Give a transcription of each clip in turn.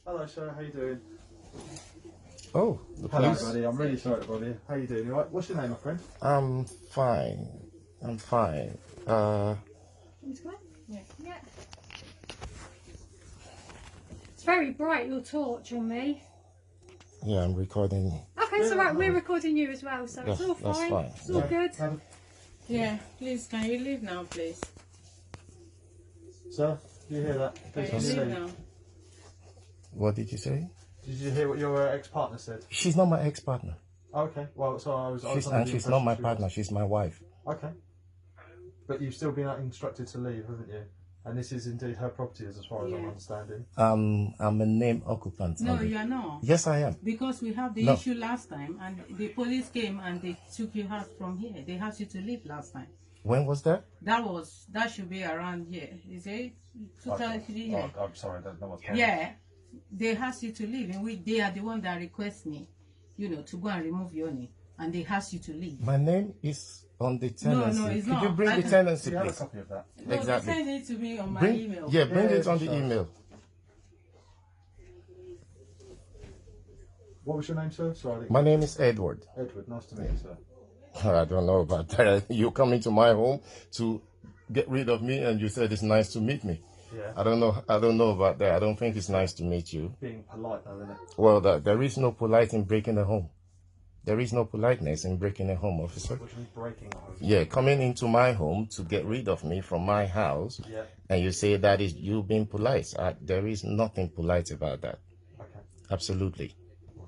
Hello, sir. How you doing? Oh, the Hello, police. buddy. I'm really sorry to bother you. How you doing? You all right? What's your name, my friend? I'm fine. I'm fine. Yeah. It's very bright, your torch on me. Yeah, I'm recording. Okay, it's alright, we're recording you as well, so it's all That's fine. fine. It's all good. Yeah, please, can you leave now, please? Sir, did you hear that? Please, Can you leave leave. now? What did you say? Did you hear what your ex-partner said? She's not my ex-partner. Oh, okay. Well, so I was She's under the she's not impression my she partner. was. She's my wife. Okay. But you've still been instructed to leave, haven't you? And this is indeed her property, as far as I'm understanding. I'm a named occupant. No, you are not. Yes, I am. Because we have the issue last time, and the police came and they took your house from here. They asked you to leave last time. When was that? That should be around here. Is it? I'm sorry, that was Yeah, they asked you to leave, and they are the one that request me, to go and remove your name, and they asked you to leave. My name is on the tenancy. No, it's Could not. you bring the tenancy, Do you have a please? copy of that? No, Exactly. they send it to me on my Bring, email. yeah, bring it on the sure. email. What was your name, sir? Sorry. My name is Edward. Edward. Nice to meet you, sir. I don't know about that. You come into my home to get rid of me, and you said it's nice to meet me. Yeah. I don't know about that. I don't think it's nice to meet you. Being polite, though, isn't it? Well, there is no polite in breaking a home. There is no politeness in breaking a home, officer. What do you mean breaking a home? Yeah, coming into my home to get rid of me from my house, Yeah. and you say that is you being polite. There is nothing polite about that. Okay. Absolutely.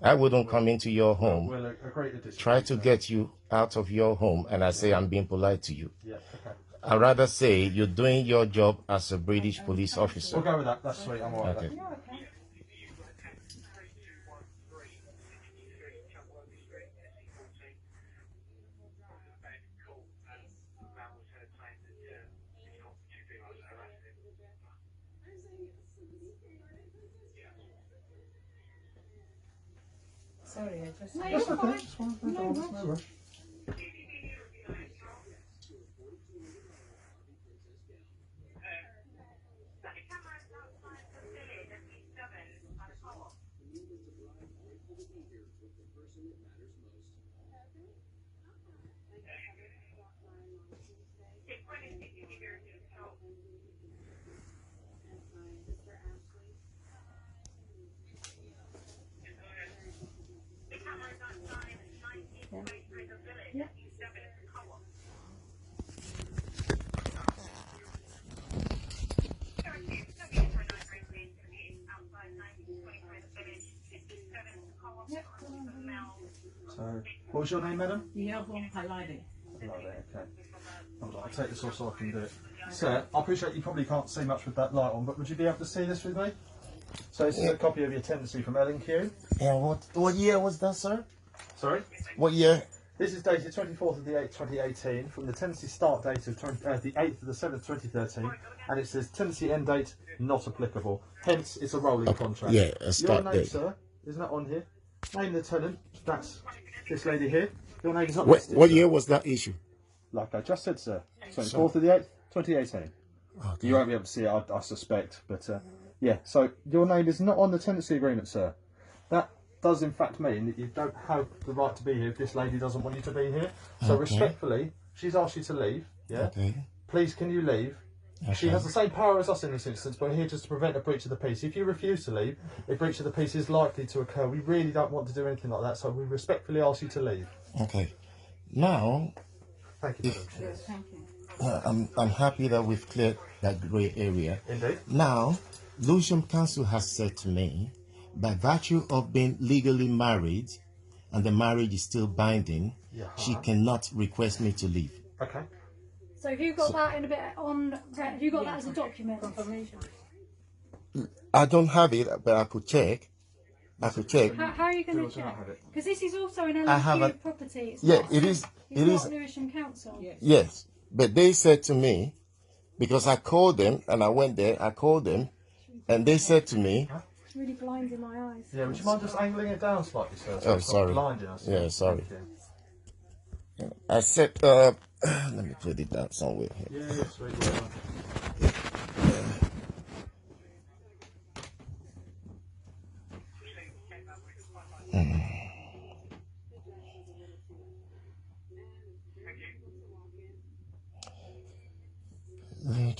I wouldn't come into your home, We'll agree to disagree. try to get you out of your home, and I say I'm being polite to you. Yeah. Okay. I'd rather say you're doing your job as a British police officer. We'll go with that. That's sweet. I'm alright Okay. with that. Sorry, I just. No, you're fine. That's fine. No rush. So, what was your name, madam? Yeah, Halade. Okay. Hold on, I'll take this off so I can do it. Sir, I appreciate you probably can't see much with that light on, but would you be able to see this with me? So this is a copy of your tenancy from L&Q. And what year was that, sir? Sorry? What year? This is dated 24th of the 8th, 2018, from the tenancy start date of the 8th of the 7th, 2013, and it says tenancy end date not applicable. Hence, it's a rolling contract. Yeah, a start Your name, date. sir, isn't that on here? Name of the tenant, that's this lady here. Your name is not What listed, sir. year was that issue? Like I just said, sir. 24th of the 8th, 2018. Okay. You won't be able to see it, I suspect, but yeah. So your name is not on the tenancy agreement, sir. That does in fact mean that you don't have the right to be here if this lady doesn't want you to be here. So respectfully, she's asked you to leave. Yeah. Okay. Please, can you leave? Okay. She has the same power as us in this instance, but we're here just to prevent a breach of the peace. If you refuse to leave, a breach of the peace is likely to occur. We really don't want to do anything like that, so we respectfully ask you to leave. Okay. Now, Thank you, madam. Thank you. I'm happy that we've cleared that grey area. Indeed. Now, Lewisham Council has said to me, by virtue of being legally married, and the marriage is still binding, she cannot request me to leave. Okay. So have you got that in a bit on? Have you got that as a document? Confirmation. I don't have it, but I could check. How are you going to George, I check? have it. Because this is also an I have LNQ property. It's Yeah, not, it is. It's It not is. Lewisham Council. Yes. Yes, but they said to me, because I called them and I went there, I called them, and they said to me, It's really blinding my eyes. Yeah, would you mind just angling it down slightly, sir? Oh, it's not sorry. blinding us. Yeah, sorry. Thank you. I said, let me put it down somewhere here. Yeah, sweet. Yeah.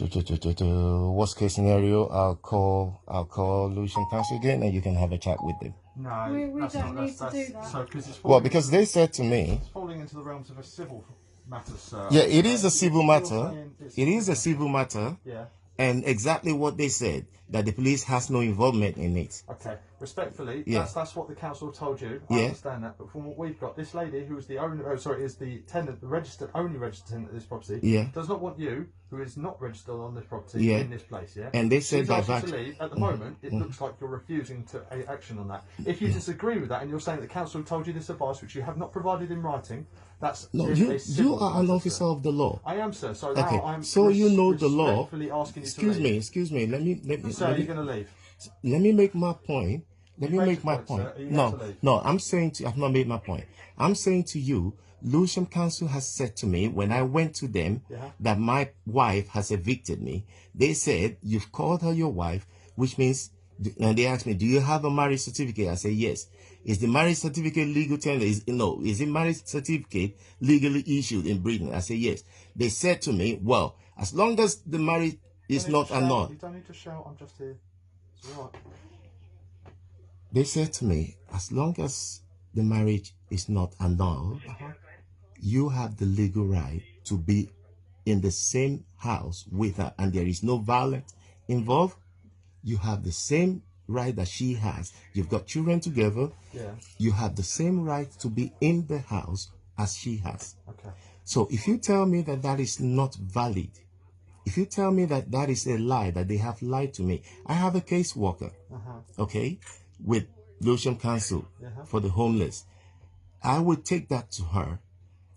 Worst case scenario, I'll call Lucian Council again, and you can have a chat with them. No, We that's don't not. need to That's do that. so because it's Well, falling because into, they said to me, it's falling into the realms of a civil matter, sir. yeah, I'm it sorry. is a civil You're matter. saying it's It is a civil matter, Yeah. and exactly what they said, that the police has no involvement in it. Okay. Respectfully, Yeah. that's what the council have told you. I Yeah. understand that, but from what we've got, this lady who is the owner, is the tenant, the only registered tenant of this property, Yeah. does not want you, who is not registered on this property, Yeah. in this place. Yeah. And they said She's that asked you to leave. At the moment, it looks like you're refusing to take action on that. If you disagree with that, and you're saying the council told you this advice, which you have not provided in writing, that's No, is you a civil are an matter, officer sir. of the law. I am, sir. So Okay, now I'm so you know the law. respectfully asking you to leave. Excuse me. Let me. Sir, you're going to leave. Let me make my point. Let me made make your my point, point. sir. Are you going to leave? No, I'm saying to, I've not made my point. I'm saying to you, Lewisham Council has said to me when I went to them that my wife has evicted me. They said, you've called her your wife, which means, and they asked me, do you have a marriage certificate? I say, yes. Is the marriage certificate legal tender? No. Is the marriage certificate legally issued in Britain? I say, yes. They said to me, well, as long as the marriage is not annulled. You don't need to shout. I'm just here. It's all right. They said to me, as long as the marriage is not annulled, you have the legal right to be in the same house with her, and there is no violence involved. You have the same right that she has. You've got children together. Yeah. You have the same right to be in the house as she has. Okay. So if you tell me that that is not valid, if you tell me that that is a lie, that they have lied to me, I have a caseworker, okay, with Lewisham Council for the homeless. I would take that to her,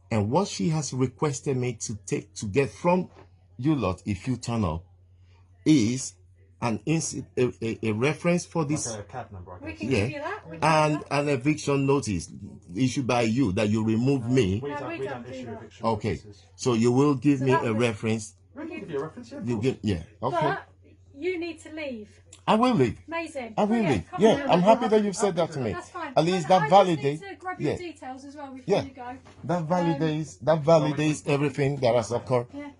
and what she has requested me to get from you lot, if you turn up, is a reference for this. Like a cab number, I guess. We can give you that. We can And do that. an eviction notice issued by you that you remove me. We No, don't, we we don't don't do issue that. eviction Okay, notices. so you will give So me that a was- reference. We can give you a reference, yeah. of You course. give, yeah, okay. But you need to leave. I will leave. Amazing. I will Brilliant. leave. Come Yeah, on. I'm happy that you've said that to me. That's fine. At least And that I just validates. need to grab your Yeah, details as well before yeah. you go. That validates everything that has occurred. Yeah.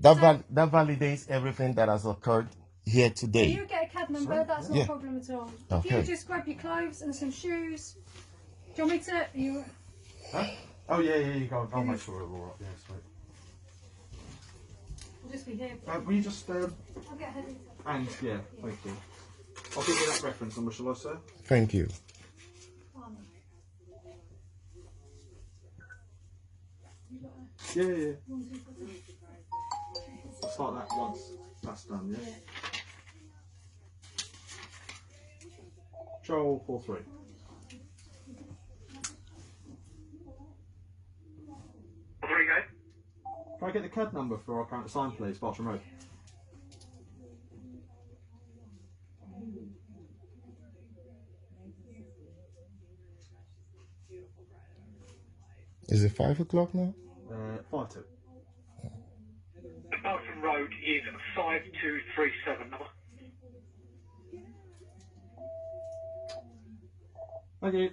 That validates everything that has occurred here So today. you get a cab number, that's not Yeah. a problem at all. If Okay. you just grab your clothes and some shoes. Do you want me to? You. Huh? Oh, yeah, you go. I'll make sure we're all right. Yeah, sweet. We'll just be here. Will you just, I'll get her details. and, yeah, thank you. I'll give you that reference number, shall I, sir? Thank you. Yeah. I'll start that once that's done, yeah? Control 4-3. Can I get the CAD number for our current sign, please, Bartram Road? Is it 5 o'clock now? 5-2. Bartram Road is 5237 number. Thank you.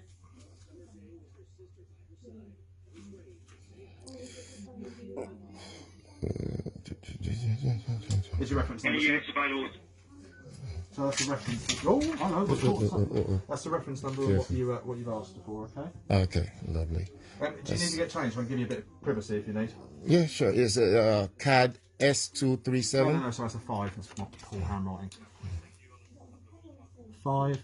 Is your reference number, Any sir? units available? So that's the reference. Oh, I know. Of course. That's the reference number of what you've asked for. Okay. Okay, lovely. Do you need to get changed? I can give you a bit of privacy if you need. Yeah, sure. It's a CAD S237. No. So that's a 5. That's not poor handwriting. 5.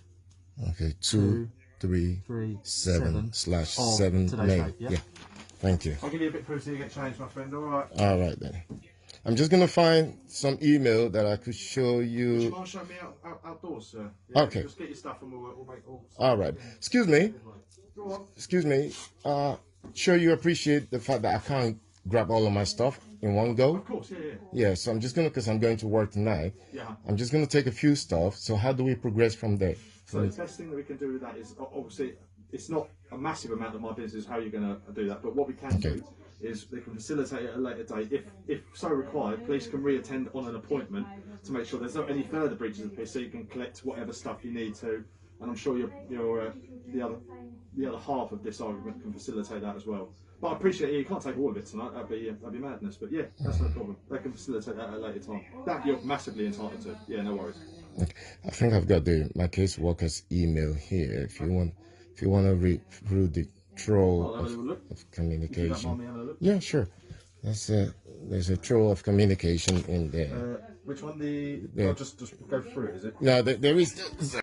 Okay, 237 slash 7 today's May. date, yeah. Thank you. I'll give you a bit of privacy to get changed, my friend. All right. All right then. I'm just gonna find some email that I could show Would you you. mind showing me outdoors, sir? Yeah, Okay. Just get your stuff and we'll make all. All right. Excuse me. Go on. Excuse me. Sure you appreciate the fact that I can't grab all of my stuff in one go. Of course, yeah. Yeah. So I'm just gonna, because I'm going to work tonight. Yeah. I'm just gonna take a few stuff. So how do we progress from there? So the best thing that we can do with that is obviously it's not a massive amount of my business how you're going to do that, but what we can do is they can facilitate it at a later date. If so required, police can re-attend on an appointment to make sure there's not any further breaches of the peace, so you can collect whatever stuff you need to and I'm sure the other half of this argument can facilitate that as well. But I appreciate you can't take all of it tonight. That'd be madness. But yeah, that's no problem. They can facilitate that at a later time. That you're massively entitled to. Yeah, no worries. Okay. I think I've got my caseworker's email here. If you want to read through the troll of communication. Yeah, sure. There's a troll of communication in there. Which one? I'll just go through it. Is it? No, there is.